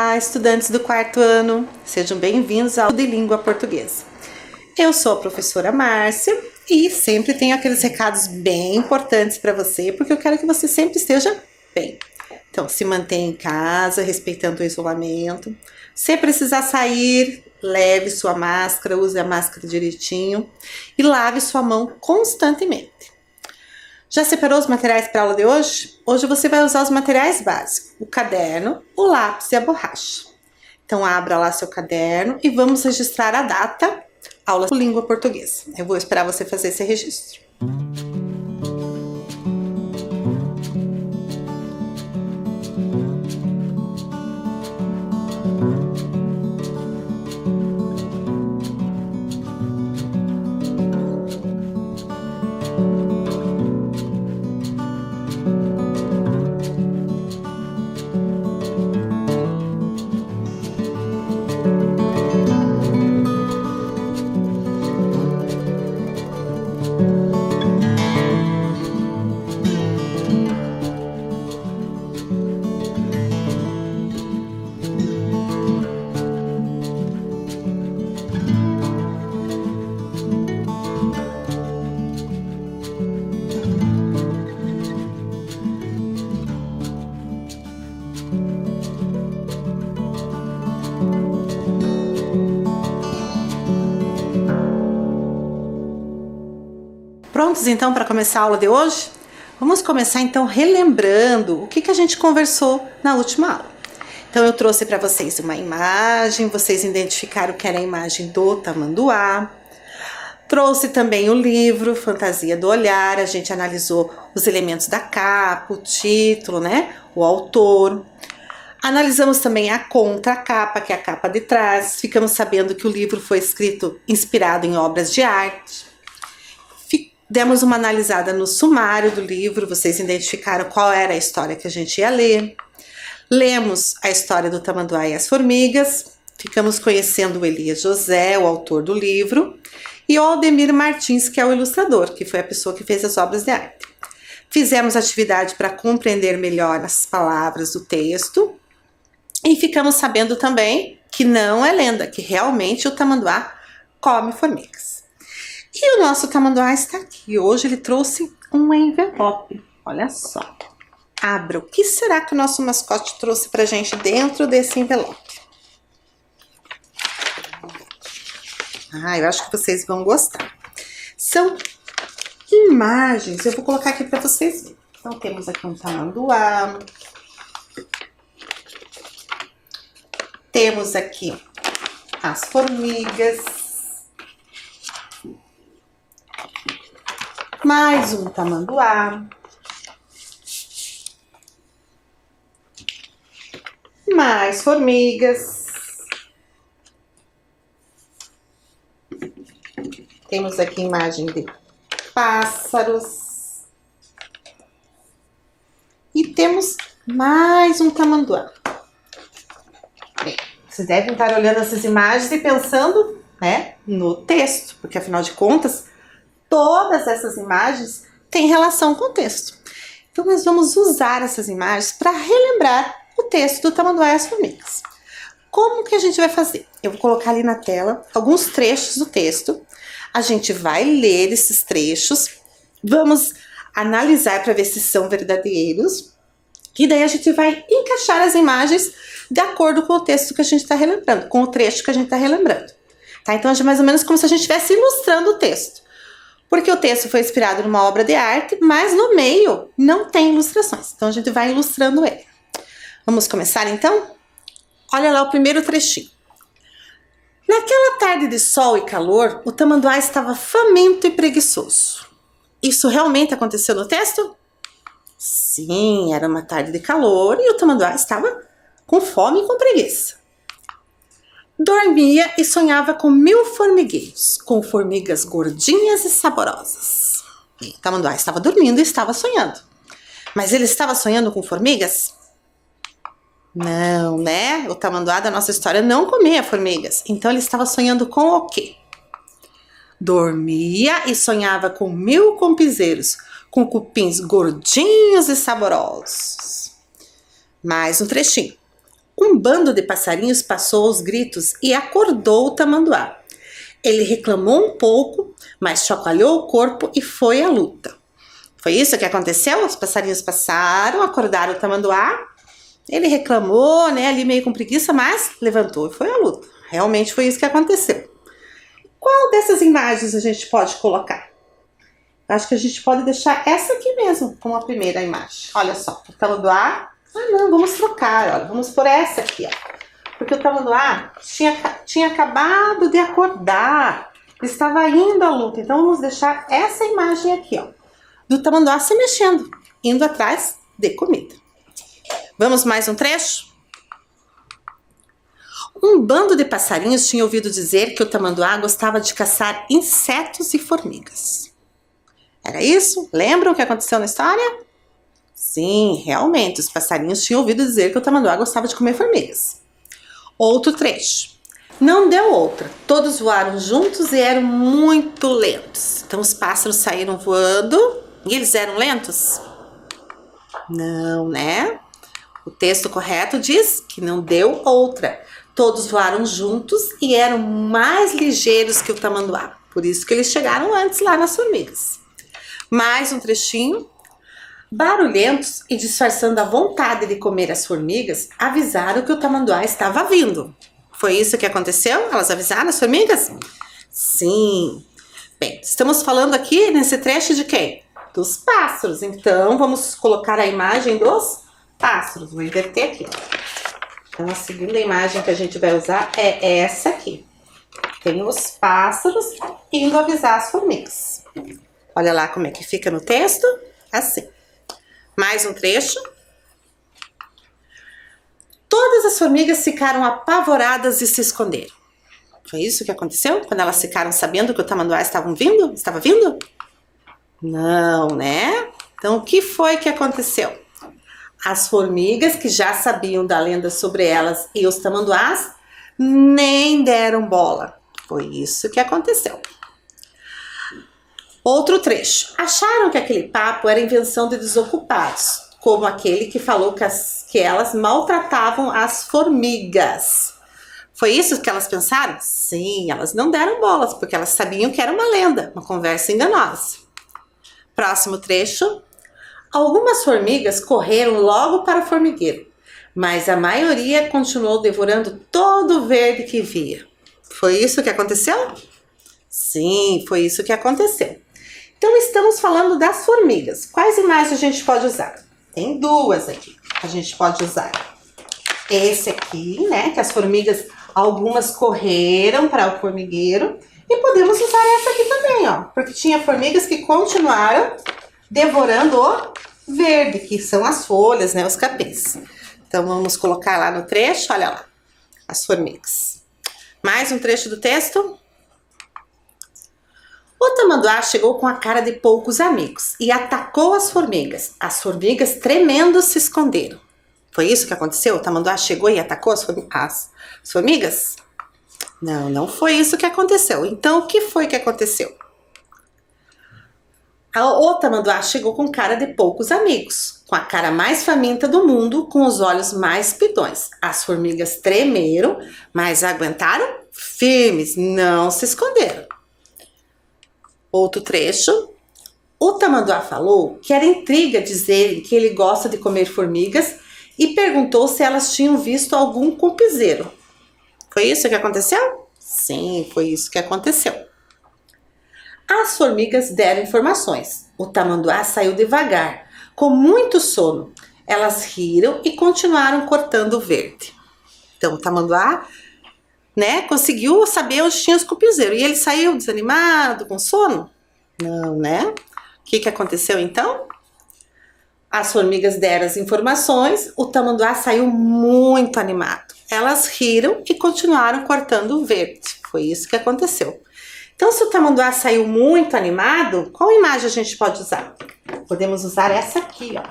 Olá, estudantes do quarto ano, sejam bem-vindos ao de Língua Portuguesa. Eu sou a professora Márcia e sempre tenho aqueles recados bem importantes para você, porque eu quero que você sempre esteja bem. Então, se mantenha em casa, respeitando o isolamento. Se precisar sair, leve sua máscara, use a máscara direitinho e lave sua mão constantemente. Já separou os materiais para a aula de hoje? Hoje você vai usar os materiais básicos, o caderno, o lápis e a borracha. Então abra lá seu caderno e vamos registrar a data, aula de língua portuguesa. Eu vou esperar você fazer esse registro. Prontos então para começar a aula de hoje? Vamos começar então relembrando o que a gente conversou na última aula. Então eu trouxe para vocês uma imagem, vocês identificaram que era a imagem do tamanduá. Trouxe também o livro Fantasia do Olhar, a gente analisou os elementos da capa, o título, né? O autor. Analisamos também a contracapa, que é a capa de trás. Ficamos sabendo que o livro foi escrito inspirado em obras de arte. Demos uma analisada no sumário do livro, vocês identificaram qual era a história que a gente ia ler. Lemos a história do tamanduá e as formigas, ficamos conhecendo o Elias José, o autor do livro, e o Aldemir Martins, que é o ilustrador, que foi a pessoa que fez as obras de arte. Fizemos atividade para compreender melhor as palavras do texto e ficamos sabendo também que não é lenda, que realmente o tamanduá come formigas. E o nosso tamanduá está aqui. Hoje ele trouxe um envelope. Olha só. Abra. O que será que o nosso mascote trouxe pra gente dentro desse envelope? Eu acho que vocês vão gostar. São imagens. Eu vou colocar aqui para vocês verem. Então temos aqui um tamanduá. Temos aqui as formigas. Mais um tamanduá. Mais formigas. Temos aqui imagem de pássaros. E temos mais um tamanduá. Bem, vocês devem estar olhando essas imagens e pensando, né, no texto, porque afinal de contas, todas essas imagens têm relação com o texto. Então, nós vamos usar essas imagens para relembrar o texto do tamanduá e as formigas. Como que a gente vai fazer? Eu vou colocar ali na tela alguns trechos do texto. A gente vai ler esses trechos, vamos analisar para ver se são verdadeiros. E daí a gente vai encaixar as imagens de acordo com o texto que a gente está relembrando, com o trecho que a gente está relembrando. Tá? Então, é mais ou menos como se a gente estivesse ilustrando o texto. Porque o texto foi inspirado numa obra de arte, mas no meio não tem ilustrações. Então a gente vai ilustrando ele. Vamos começar então? Olha lá o primeiro trechinho. Naquela tarde de sol e calor, o tamanduá estava faminto e preguiçoso. Isso realmente aconteceu no texto? Sim, era uma tarde de calor e o tamanduá estava com fome e com preguiça. Dormia e sonhava com 1000 formigueiros, com formigas gordinhas e saborosas. E o tamanduá estava dormindo e estava sonhando. Mas ele estava sonhando com formigas? Não, né? O tamanduá da nossa história não comia formigas. Então ele estava sonhando com o quê? Dormia e sonhava com 1000 compizeiros, com cupins gordinhos e saborosos. Mais um trechinho. Um bando de passarinhos passou aos gritos e acordou o tamanduá. Ele reclamou um pouco, mas chacoalhou o corpo e foi à luta. Foi isso que aconteceu? Os passarinhos passaram, acordaram o tamanduá. Ele reclamou, né, ali meio com preguiça, mas levantou e foi à luta. Realmente foi isso que aconteceu. Qual dessas imagens a gente pode colocar? Acho que a gente pode deixar essa aqui mesmo como a primeira imagem. Olha só, o tamanduá. Ah, não, vamos trocar, olha, vamos por essa aqui, ó. Porque o tamanduá tinha acabado de acordar, estava indo à luta. Então vamos deixar essa imagem aqui, ó, do tamanduá se mexendo, indo atrás de comida. Vamos mais um trecho? Um bando de passarinhos tinha ouvido dizer que o tamanduá gostava de caçar insetos e formigas. Era isso? Lembram o que aconteceu na história? Sim, realmente, os passarinhos tinham ouvido dizer que o tamanduá gostava de comer formigas. Outro trecho. Não deu outra. Todos voaram juntos e eram muito lentos. Então os pássaros saíram voando e eles eram lentos? Não, né? O texto correto diz que não deu outra. Todos voaram juntos e eram mais ligeiros que o tamanduá. Por isso que eles chegaram antes lá nas formigas. Mais um trechinho. Barulhentos e disfarçando a vontade de comer as formigas, avisaram que o tamanduá estava vindo. Foi isso que aconteceu? Elas avisaram as formigas? Sim. Bem, estamos falando aqui nesse trecho de quem? Dos pássaros. Então, vamos colocar a imagem dos pássaros. Vou inverter aqui. Então, a segunda imagem que a gente vai usar é essa aqui. Tem os pássaros indo avisar as formigas. Olha lá como é que fica no texto. Assim. Mais um trecho. Todas as formigas ficaram apavoradas e se esconderam. Foi isso que aconteceu? Quando elas ficaram sabendo que o tamanduá estava vindo? Não, né? Então, o que foi que aconteceu? As formigas, que já sabiam da lenda sobre elas e os tamanduás, nem deram bola. Foi isso que aconteceu. Outro trecho. Acharam que aquele papo era invenção de desocupados, como aquele que falou que elas maltratavam as formigas. Foi isso que elas pensaram? Sim, elas não deram bolas, porque elas sabiam que era uma lenda, uma conversa enganosa. Próximo trecho. Algumas formigas correram logo para o formigueiro, mas a maioria continuou devorando todo o verde que via. Foi isso que aconteceu? Sim, foi isso que aconteceu. Então, estamos falando das formigas. Quais imagens a gente pode usar? Tem duas aqui. A gente pode usar esse aqui, né? Que as formigas, algumas correram para o formigueiro. E podemos usar essa aqui também, ó. Porque tinha formigas que continuaram devorando o verde, que são as folhas, né? Os capins. Então, vamos colocar lá no trecho, olha lá. As formigas. Mais um trecho do texto. O tamanduá chegou com a cara de poucos amigos e atacou as formigas. As formigas, tremendo, se esconderam. Foi isso que aconteceu? O tamanduá chegou e atacou as formigas? Não, não foi isso que aconteceu. Então, o que foi que aconteceu? O tamanduá chegou com cara de poucos amigos, com a cara mais faminta do mundo, com os olhos mais pidões. As formigas tremeram, mas aguentaram firmes, não se esconderam. Outro trecho. O tamanduá falou que era intriga dizerem que ele gosta de comer formigas e perguntou se elas tinham visto algum cupizeiro. Foi isso que aconteceu? Sim, foi isso que aconteceu. As formigas deram informações. O tamanduá saiu devagar, com muito sono. Elas riram e continuaram cortando o verde. Então o tamanduá, né, conseguiu saber onde tinha os cupizeiros. E ele saiu desanimado, com sono? Não, né? O que aconteceu então? As formigas deram as informações, o tamanduá saiu muito animado. Elas riram e continuaram cortando o verde. Foi isso que aconteceu. Então, se o tamanduá saiu muito animado, qual imagem a gente pode usar? Podemos usar essa aqui, ó.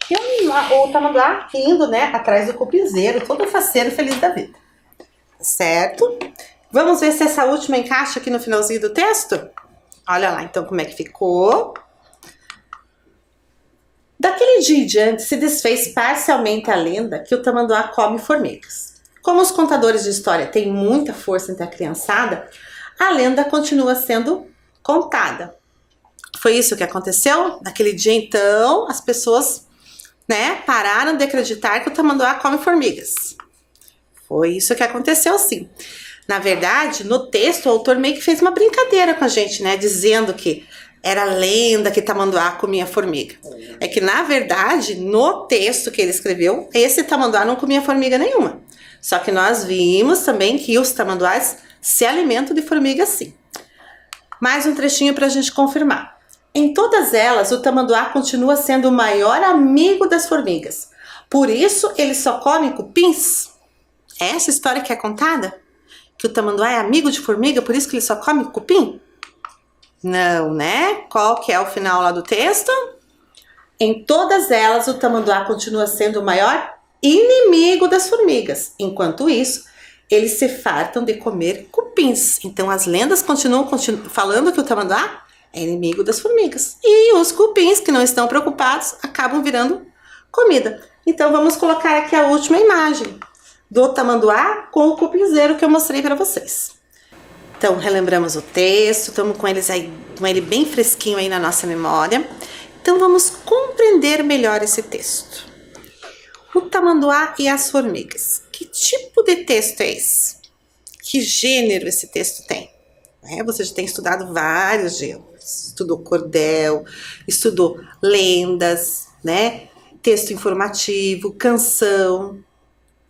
Que é o tamanduá indo, né, atrás do cupizeiro, todo faceiro, feliz da vida. Certo? Vamos ver se essa última encaixa aqui no finalzinho do texto? Olha lá, então, como é que ficou. Daquele dia em diante se desfez parcialmente a lenda que o tamanduá come formigas. Como os contadores de história têm muita força entre a criançada, a lenda continua sendo contada. Foi isso que aconteceu? Naquele dia, então, as pessoas, pararam de acreditar que o tamanduá come formigas. Foi isso que aconteceu, sim. Na verdade, no texto, o autor meio que fez uma brincadeira com a gente, dizendo que era lenda que tamanduá comia formiga. É que, na verdade, no texto que ele escreveu, esse tamanduá não comia formiga nenhuma. Só que nós vimos também que os tamanduás se alimentam de formiga, sim. Mais um trechinho para a gente confirmar. Em todas elas, o tamanduá continua sendo o maior amigo das formigas. Por isso, ele só come cupins. É essa história que é contada? Que o tamanduá é amigo de formiga, por isso que ele só come cupim? Não, Qual que é o final lá do texto? Em todas elas, o tamanduá continua sendo o maior inimigo das formigas. Enquanto isso, eles se fartam de comer cupins. Então, as lendas continuam falando que o tamanduá é inimigo das formigas. E os cupins, que não estão preocupados, acabam virando comida. Então, vamos colocar aqui a última imagem do tamanduá com o cupinzeiro que eu mostrei para vocês. Então, relembramos o texto, estamos com ele bem fresquinho aí na nossa memória. Então, vamos compreender melhor esse texto. O tamanduá e as formigas. Que tipo de texto é esse? Que gênero esse texto tem? Você já tem estudado vários gêneros. Estudou cordel, estudou lendas, texto informativo, canção.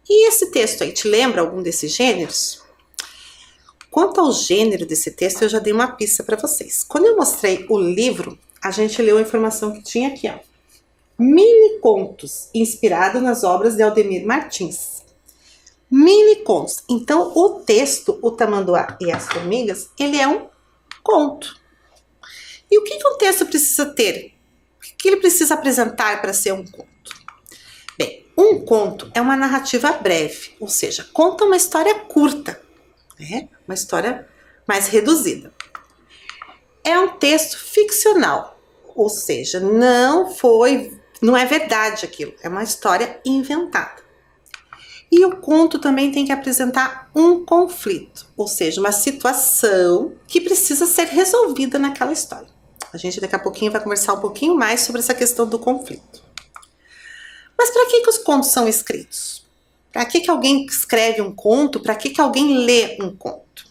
E esse texto aí, te lembra algum desses gêneros? Quanto ao gênero desse texto, eu já dei uma pista para vocês. Quando eu mostrei o livro, a gente leu a informação que tinha aqui, ó. Mini contos, inspirado nas obras de Aldemir Martins. Mini contos. Então, o texto, o tamanduá e as formigas, ele é um conto. E o que um texto precisa ter? O que ele precisa apresentar para ser um conto? Bem, um conto é uma narrativa breve, ou seja, conta uma história curta, uma história mais reduzida. É um texto ficcional, ou seja, não é verdade aquilo, é uma história inventada. E o conto também tem que apresentar um conflito, ou seja, uma situação que precisa ser resolvida naquela história. A gente daqui a pouquinho vai conversar um pouquinho mais sobre essa questão do conflito. Mas para que os contos são escritos? Para que alguém escreve um conto? Para que alguém lê um conto?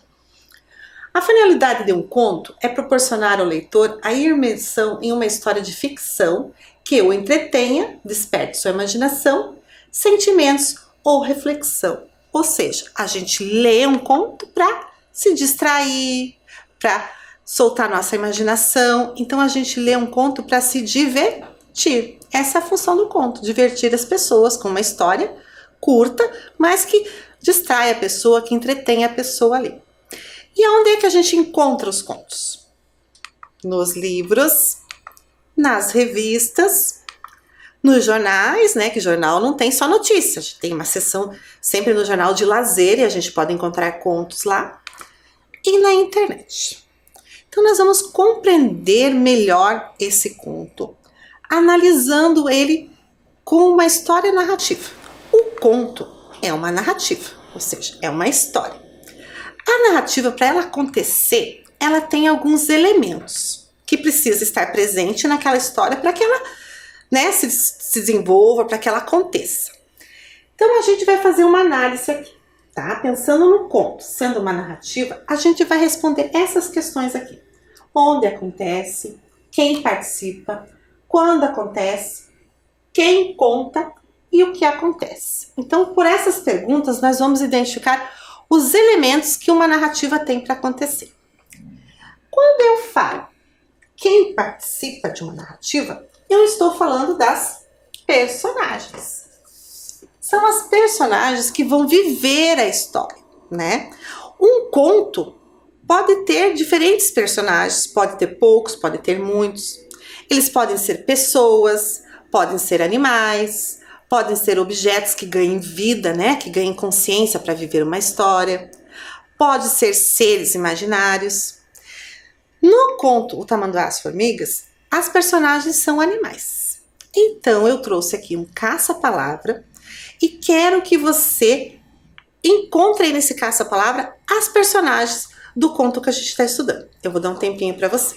A finalidade de um conto é proporcionar ao leitor a imersão em uma história de ficção que o entretenha, desperte sua imaginação, sentimentos ou reflexão. Ou seja, a gente lê um conto para se distrair, para soltar nossa imaginação. Então, a gente lê um conto para se divertir. Essa é a função do conto, divertir as pessoas com uma história curta, mas que distrai a pessoa, que entretém a pessoa ali. E onde é que a gente encontra os contos? Nos livros, nas revistas, nos jornais, que jornal não tem só notícias, tem uma seção sempre no jornal de lazer e a gente pode encontrar contos lá, e na internet. Então nós vamos compreender melhor esse conto, analisando ele com uma história narrativa. O conto é uma narrativa, ou seja, é uma história. A narrativa, para ela acontecer, ela tem alguns elementos que precisa estar presente naquela história para que ela se desenvolva, para que ela aconteça. Então a gente vai fazer uma análise aqui, tá? Pensando no conto, sendo uma narrativa, a gente vai responder essas questões aqui. Onde acontece, quem participa, quando acontece, quem conta e o que acontece. Então, por essas perguntas, nós vamos identificar os elementos que uma narrativa tem para acontecer. Quando eu falo quem participa de uma narrativa, eu estou falando das personagens. São as personagens que vão viver a história, Um conto pode ter diferentes personagens, pode ter poucos, pode ter muitos. Eles podem ser pessoas, podem ser animais, podem ser objetos que ganhem vida, que ganhem consciência para viver uma história. Pode ser seres imaginários. No conto O Tamanduá e as Formigas, as personagens são animais. Então, eu trouxe aqui um caça-palavra e quero que você encontre aí nesse caça-palavra as personagens do conto que a gente está estudando. Eu vou dar um tempinho para você.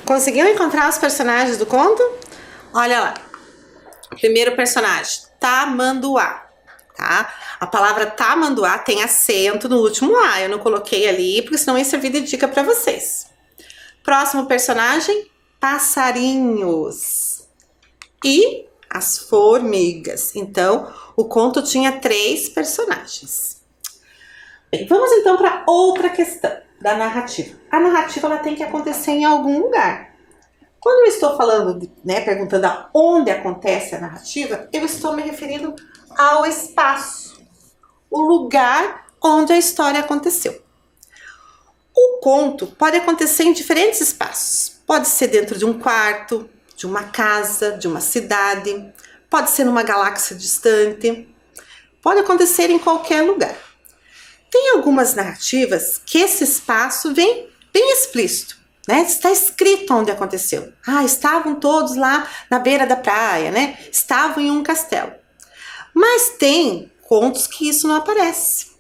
Conseguiu encontrar os personagens do conto? Olha lá. Primeiro personagem, tamanduá, tá? A palavra tamanduá tem acento no último A. Eu não coloquei ali, porque senão ia servir de dica para vocês. Próximo personagem, passarinhos. E as formigas. Então, o conto tinha 3 personagens. Bem, vamos então para outra questão da narrativa. A narrativa ela tem que acontecer em algum lugar. Quando eu estou falando, perguntando aonde acontece a narrativa, eu estou me referindo ao espaço, o lugar onde a história aconteceu. O conto pode acontecer em diferentes espaços. Pode ser dentro de um quarto, de uma casa, de uma cidade, pode ser numa galáxia distante, pode acontecer em qualquer lugar. Tem algumas narrativas que esse espaço vem bem explícito, né? Está escrito onde aconteceu. Estavam todos lá na beira da praia, né? Estavam em um castelo. Mas tem contos que isso não aparece.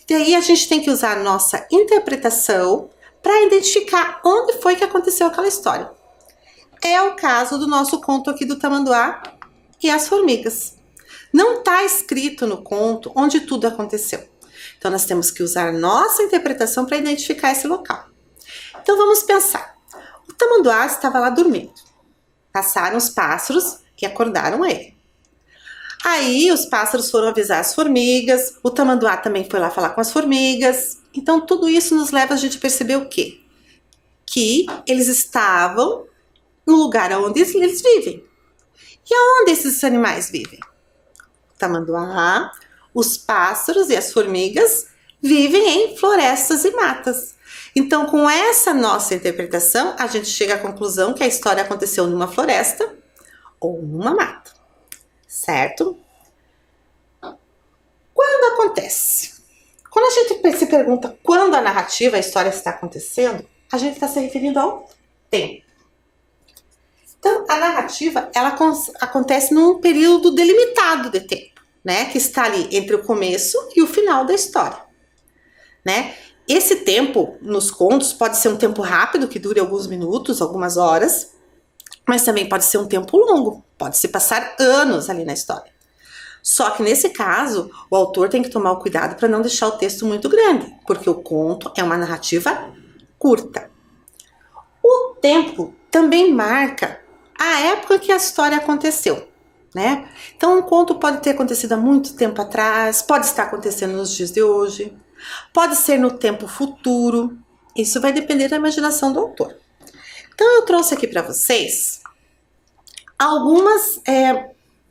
E aí a gente tem que usar a nossa interpretação para identificar onde foi que aconteceu aquela história. É o caso do nosso conto aqui do tamanduá e as formigas. Não está escrito no conto onde tudo aconteceu. Então, nós temos que usar a nossa interpretação para identificar esse local. Então, vamos pensar. O tamanduá estava lá dormindo. Passaram os pássaros e acordaram ele. Aí, os pássaros foram avisar as formigas. O tamanduá também foi lá falar com as formigas. Então, tudo isso nos leva a gente a perceber o quê? Que eles estavam no lugar onde eles vivem. E aonde esses animais vivem? O tamanduá, os pássaros e as formigas vivem em florestas e matas. Então, com essa nossa interpretação, a gente chega à conclusão que a história aconteceu numa floresta ou numa mata, certo? Quando acontece? Quando a gente se pergunta quando a narrativa, a história está acontecendo, a gente está se referindo ao tempo. Então, a narrativa, ela acontece num período delimitado de tempo, né, que está ali entre o começo e o final da história, né? Esse tempo nos contos pode ser um tempo rápido, que dure alguns minutos, algumas horas, mas também pode ser um tempo longo, pode se passar anos ali na história. Só que nesse caso, o autor tem que tomar o cuidado para não deixar o texto muito grande, porque o conto é uma narrativa curta. O tempo também marca a época que a história aconteceu, né? Então, um conto pode ter acontecido há muito tempo atrás, pode estar acontecendo nos dias de hoje, pode ser no tempo futuro. Isso vai depender da imaginação do autor. Então, eu trouxe aqui para vocês algumas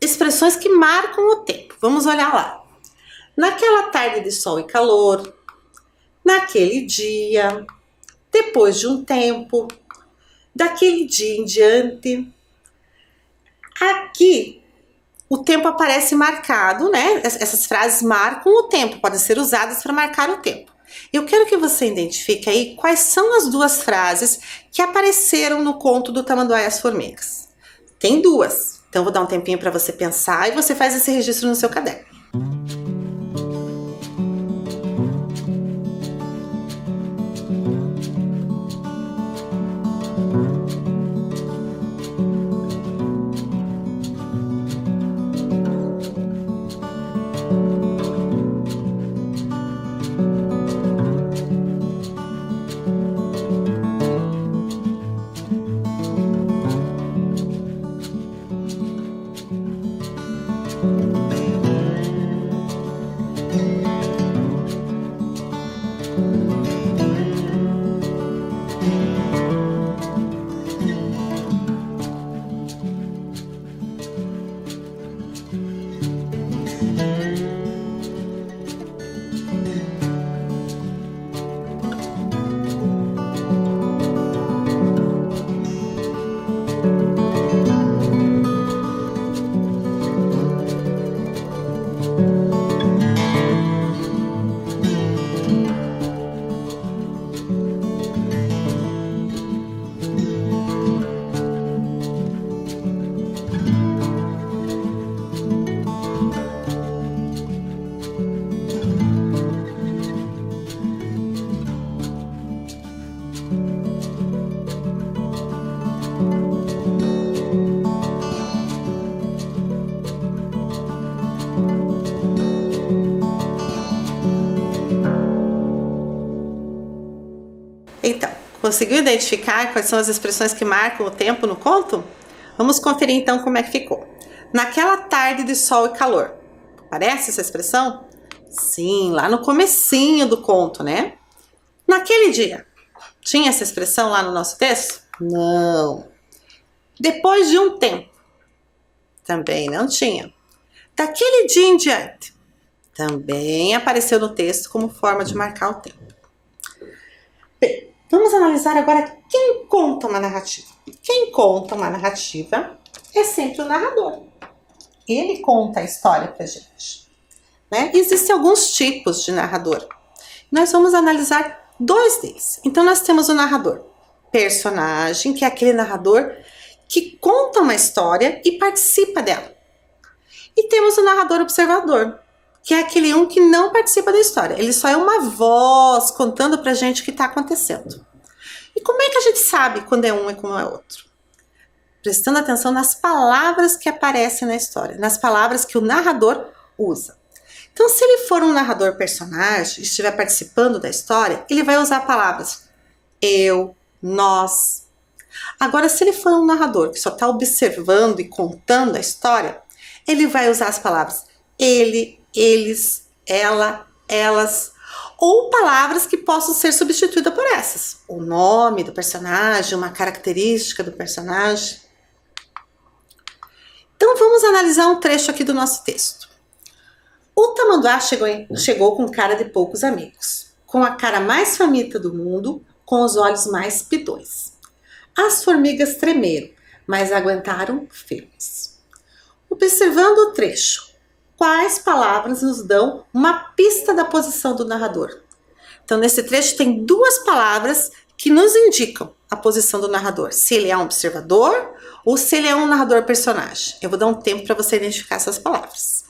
expressões que marcam o tempo. Vamos olhar lá. Naquela tarde de sol e calor, naquele dia, depois de um tempo, daquele dia em diante. Aqui, o tempo aparece marcado, né? Essas frases marcam o tempo, podem ser usadas para marcar o tempo. Eu quero que você identifique aí quais são as 2 frases que apareceram no conto do Tamanduá e as Formigas. Tem duas. Então, vou dar um tempinho para você pensar e você faz esse registro no seu caderno. Então, conseguiu identificar quais são as expressões que marcam o tempo no conto? Vamos conferir então como é que ficou. Naquela tarde de sol e calor. Parece essa expressão? Sim, lá no comecinho do conto, né? Naquele dia. Tinha essa expressão lá no nosso texto? Não. Depois de um tempo. Também não tinha. Daquele dia em diante. Também apareceu no texto como forma de marcar o tempo. Bem, vamos analisar agora quem conta uma narrativa. Quem conta uma narrativa é sempre o narrador. Ele conta a história pra gente, né? Existem alguns tipos de narrador. Nós vamos analisar dois deles. Então, nós temos o narrador personagem, que é aquele narrador que conta uma história e participa dela. E temos o narrador observador, que é aquele um que não participa da história. Ele só é uma voz contando pra gente o que está acontecendo. E como é que a gente sabe quando é um e como é outro? Prestando atenção nas palavras que aparecem na história, nas palavras que o narrador usa. Então, se ele for um narrador personagem e estiver participando da história, ele vai usar palavras eu, nós. Agora, se ele for um narrador que só está observando e contando a história, ele vai usar as palavras ele, eles, ela, elas, ou palavras que possam ser substituídas por essas. O nome do personagem, uma característica do personagem. Então vamos analisar um trecho aqui do nosso texto. O tamanduá chegou com cara de poucos amigos, com a cara mais faminta do mundo, com os olhos mais pidões. As formigas tremeram, mas aguentaram firmes. Observando o trecho, quais palavras nos dão uma pista da posição do narrador? Então, nesse trecho tem duas palavras que nos indicam a posição do narrador. Se ele é um observador ou se ele é um narrador personagem. Eu vou dar um tempo para você identificar essas palavras.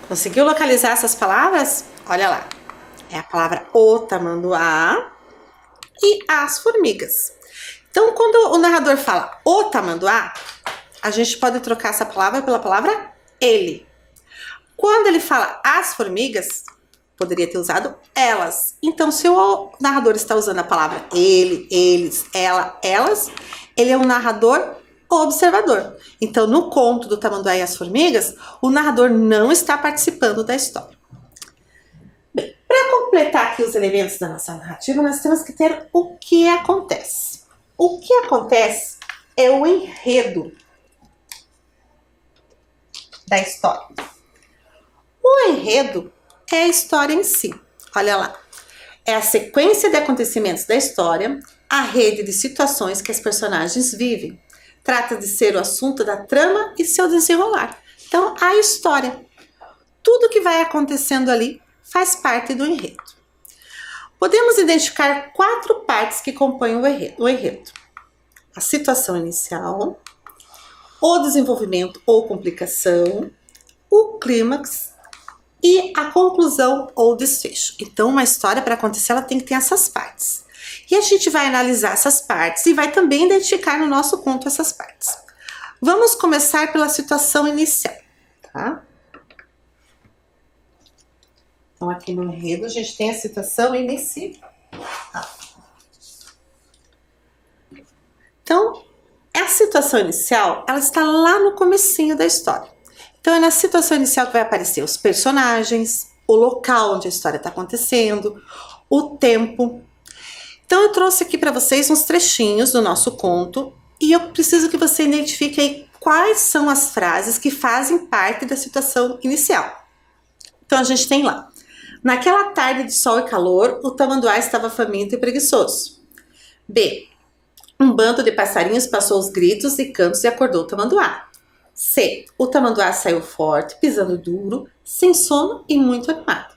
Conseguiu localizar essas palavras? Olha lá. É a palavra o tamanduá e as formigas. Então, quando o narrador fala o tamanduá, a gente pode trocar essa palavra pela palavra ele. Quando ele fala as formigas, poderia ter usado elas. Então, se o narrador está usando a palavra ele, eles, ela, elas, ele é um narrador observador. Então, no conto do Tamanduá e as Formigas, o narrador não está participando da história. Bem, para completar aqui os elementos da nossa narrativa, nós temos que ter o que acontece. O que acontece é o enredo da história. O enredo é a história em si. Olha lá. É a sequência de acontecimentos da história, a rede de situações que os personagens vivem. Trata de ser o assunto da trama e seu desenrolar. Então, a história. Tudo que vai acontecendo ali faz parte do enredo. Podemos identificar 4 partes que compõem o enredo. A situação inicial, o desenvolvimento ou complicação, o clímax e a conclusão ou desfecho. Então, uma história, para acontecer, ela tem que ter essas partes. E a gente vai analisar essas partes e vai também identificar no nosso conto essas partes. Vamos começar pela situação inicial, tá? Então, aqui no enredo, a gente tem a situação inicial. Então, a situação inicial, ela está lá no comecinho da história. Então, é na situação inicial que vai aparecer os personagens, o local onde a história está acontecendo, o tempo. Então, eu trouxe aqui para vocês uns trechinhos do nosso conto e eu preciso que você identifique aí quais são as frases que fazem parte da situação inicial. Então, a gente tem lá. Naquela tarde de sol e calor, o tamanduá estava faminto e preguiçoso. B. Um bando de passarinhos passou os gritos e cantos e acordou o tamanduá. C. O tamanduá saiu forte, pisando duro, sem sono e muito animado.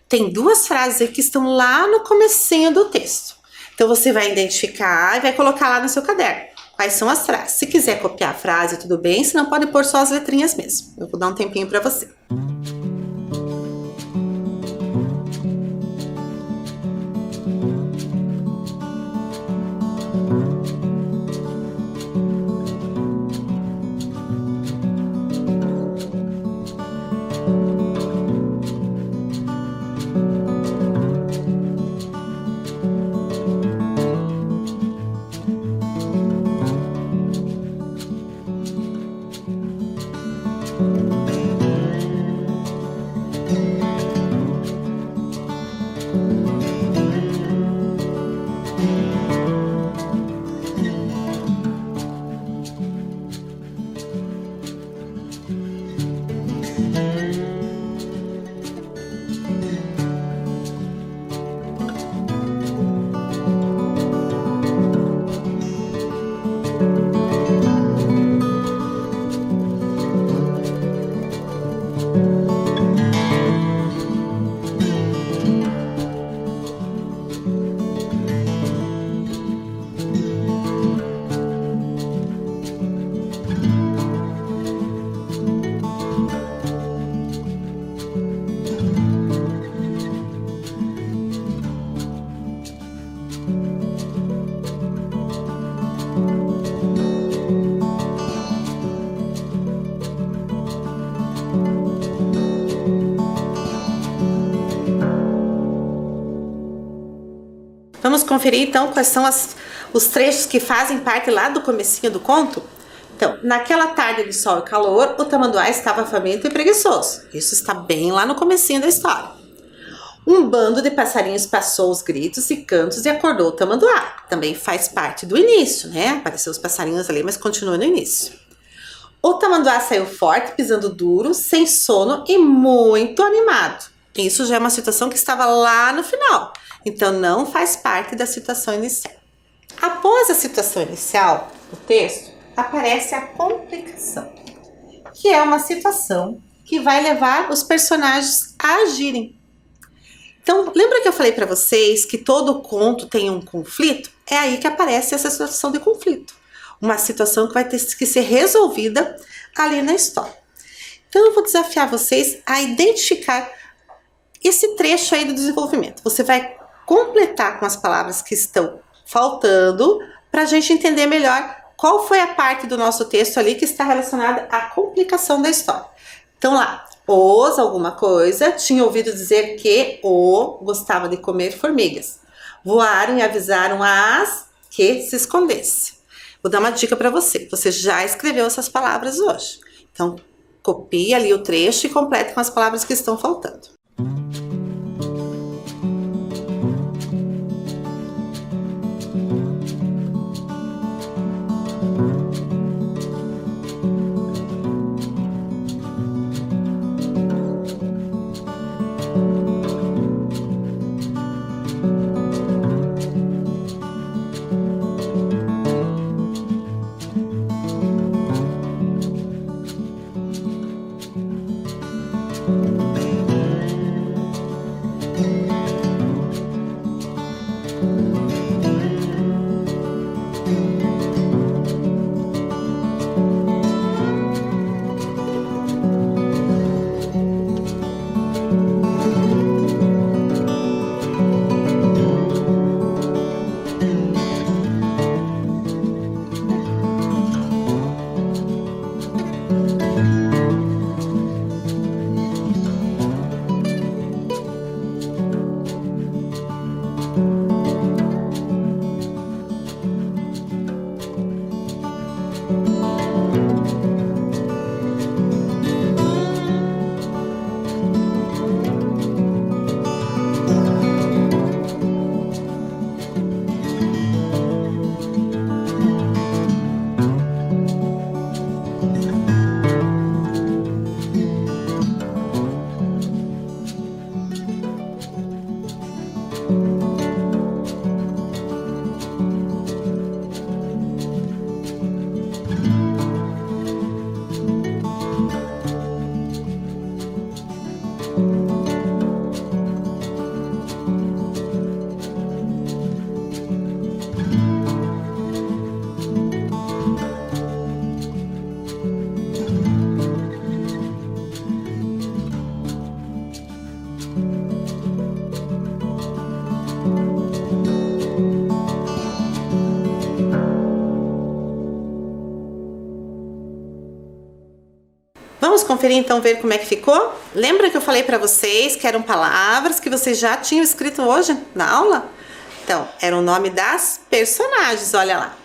Tem 2 frases aqui que estão lá no comecinho do texto. Então, você vai identificar e vai colocar lá no seu caderno. Quais são as frases? Se quiser copiar a frase, tudo bem. Se não, pode pôr só as letrinhas mesmo. Eu vou dar um tempinho para você. Vamos conferir então quais são os trechos que fazem parte lá do comecinho do conto? Então, naquela tarde de sol e calor, o tamanduá estava faminto e preguiçoso. Isso está bem lá no comecinho da história. Um bando de passarinhos passou os gritos e cantos e acordou o tamanduá. Também faz parte do início, né? Apareceu os passarinhos ali, mas continua no início. O tamanduá saiu forte, pisando duro, sem sono e muito animado. Isso já é uma situação que estava lá no final. Então, não faz parte da situação inicial. Após a situação inicial do texto, aparece a complicação, que é uma situação que vai levar os personagens a agirem. Então, lembra que eu falei para vocês que todo conto tem um conflito? É aí que aparece essa situação de conflito. Uma situação que vai ter que ser resolvida ali na história. Então eu vou desafiar vocês a identificar esse trecho aí do desenvolvimento. Você vai completar com as palavras que estão faltando para a gente entender melhor qual foi a parte do nosso texto ali que está relacionada à complicação da história. Então lá, os alguma coisa, tinha ouvido dizer que o gostava de comer formigas. Voaram e avisaram as que se escondesse. Vou dar uma dica para você. Você já escreveu essas palavras hoje. Então, copie ali o trecho e complete com as palavras que estão faltando. Vamos conferir então, ver como é que ficou? Lembra que eu falei para vocês que eram palavras que vocês já tinham escrito hoje na aula? Então, era o nome das personagens, olha lá.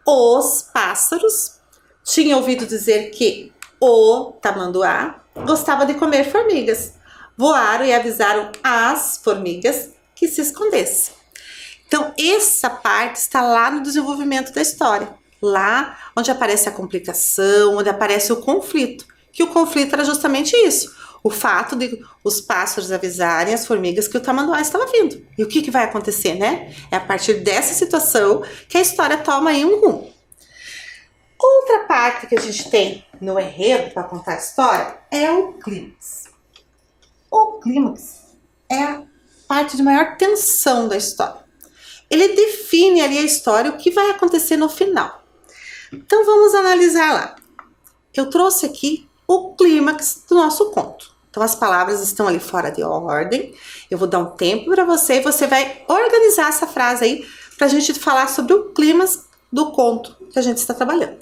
Os pássaros tinham ouvido dizer que o tamanduá gostava de comer formigas. Voaram e avisaram as formigas que se escondessem. Então, essa parte está lá no desenvolvimento da história. Lá onde aparece a complicação, onde aparece o conflito. Que o conflito era justamente isso. O fato de os pássaros avisarem as formigas que o tamanduá estava vindo. E o que vai acontecer, né? É a partir dessa situação que a história toma aí um rumo. Outra parte que a gente tem no enredo para contar a história é o clímax. O clímax é a parte de maior tensão da história. Ele define ali a história, o que vai acontecer no final. Então vamos analisar lá. Eu trouxe aqui o clímax do nosso conto. Então as palavras estão ali fora de ordem. Eu vou dar um tempo para você e você vai organizar essa frase aí para a gente falar sobre o clímax do conto que a gente está trabalhando.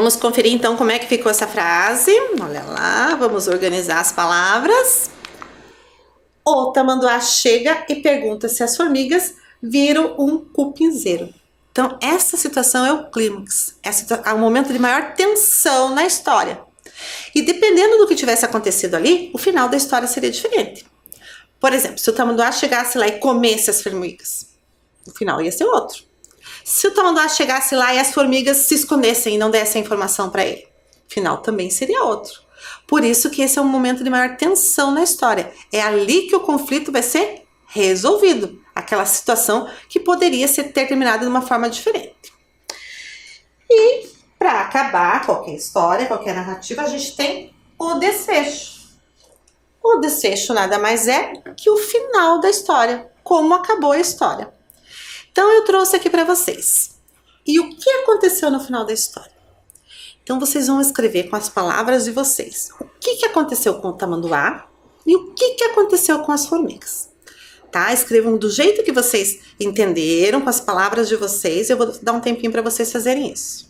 Vamos conferir então como é que ficou essa frase. Olha lá, vamos organizar as palavras. O tamanduá chega e pergunta se as formigas viram um cupinzeiro. Então, essa situação é o clímax, é o momento de maior tensão na história. E dependendo do que tivesse acontecido ali, o final da história seria diferente. Por exemplo, se o tamanduá chegasse lá e comesse as formigas, o final ia ser outro. Se o tamanduá chegasse lá e as formigas se escondessem e não dessem a informação para ele, o final também seria outro. Por isso que esse é um momento de maior tensão na história. É ali que o conflito vai ser resolvido. Aquela situação que poderia ter terminado de uma forma diferente. E para acabar qualquer história, qualquer narrativa, a gente tem o desfecho. O desfecho nada mais é que o final da história, como acabou a história. Então eu trouxe aqui para vocês. E o que aconteceu no final da história? Então vocês vão escrever com as palavras de vocês. O que aconteceu com o tamanduá e o que aconteceu com as formigas. Tá? Escrevam do jeito que vocês entenderam, com as palavras de vocês. Eu vou dar um tempinho para vocês fazerem isso.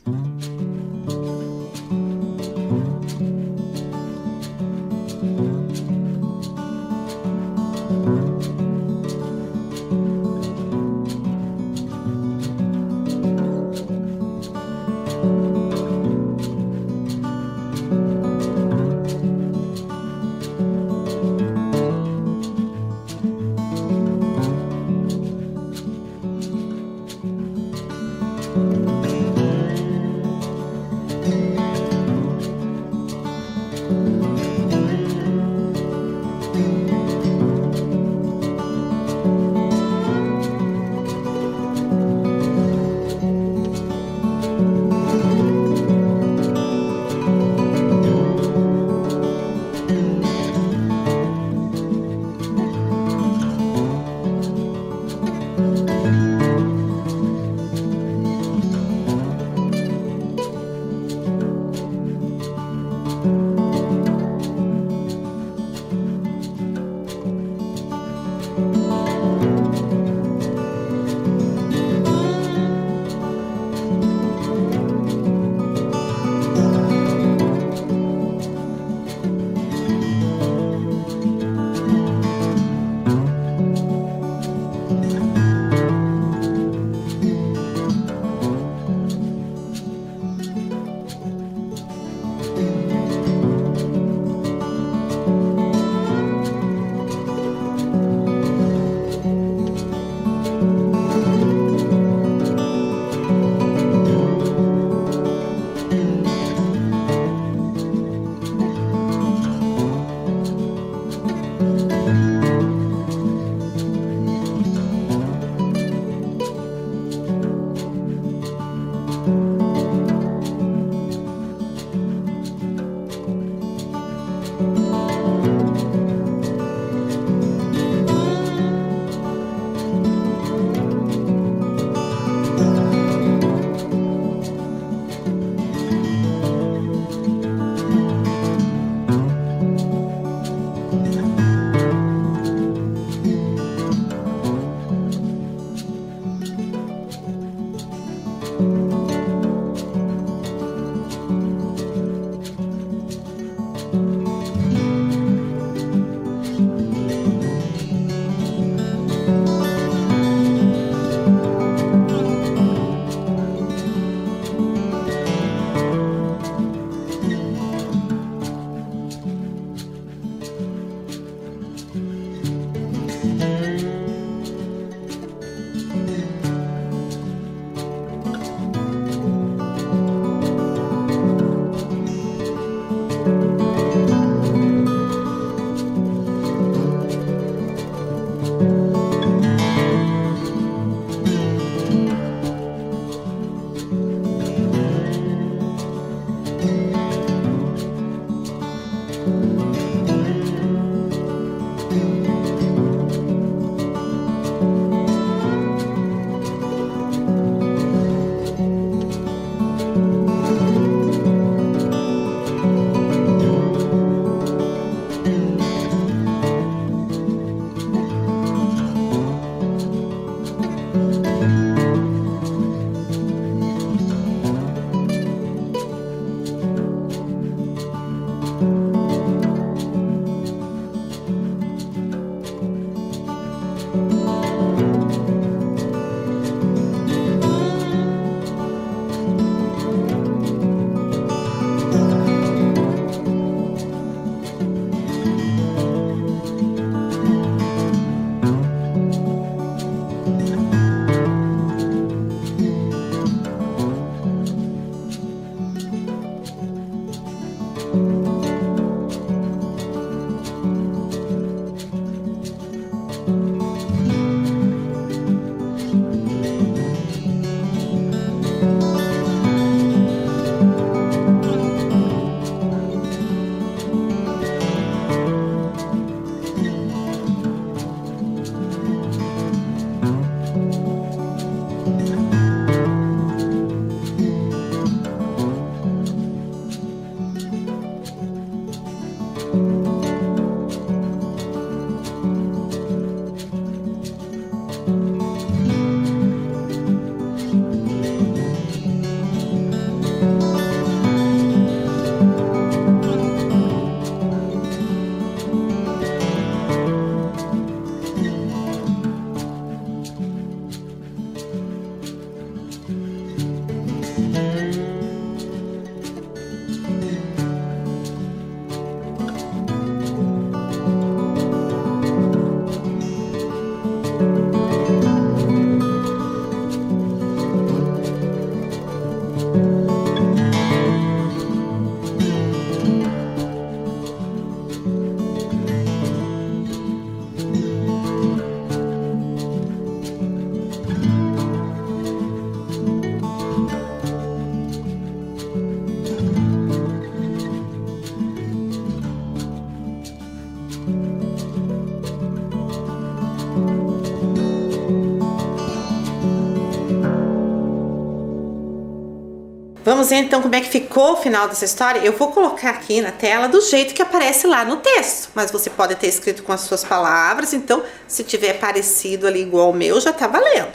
Vamos ver então como é que ficou o final dessa história? Eu vou colocar aqui na tela do jeito que aparece lá no texto, mas você pode ter escrito com as suas palavras, então se tiver parecido ali igual o meu, já tá valendo.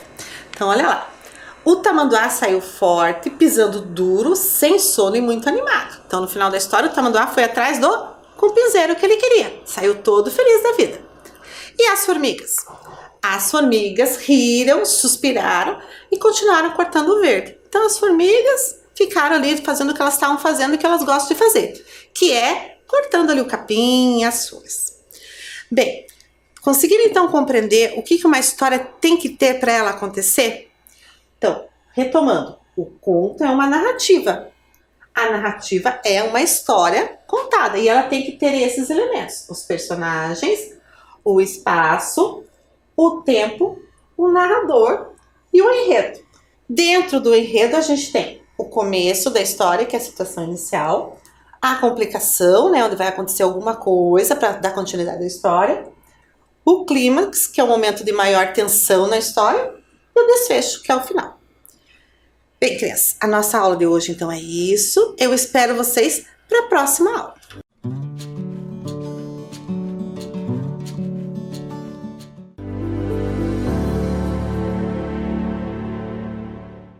Então olha lá. O tamanduá saiu forte, pisando duro, sem sono e muito animado. Então no final da história o tamanduá foi atrás do cupinzeiro que ele queria. Saiu todo feliz da vida. E as formigas? As formigas riram, suspiraram e continuaram cortando o verde. Então as formigas ficaram ali fazendo o que elas estavam fazendo e que elas gostam de fazer, que é cortando ali o capim e as folhas. Bem, conseguiram então compreender o que uma história tem que ter para ela acontecer? Então, retomando, o conto é uma narrativa. A narrativa é uma história contada e ela tem que ter esses elementos: os personagens, o espaço, o tempo, o narrador e o enredo. Dentro do enredo a gente tem o começo da história, que é a situação inicial, a complicação, né, onde vai acontecer alguma coisa para dar continuidade à história, o clímax, que é o momento de maior tensão na história, e o desfecho, que é o final. Bem, crianças, a nossa aula de hoje então é isso. Eu espero vocês para a próxima aula.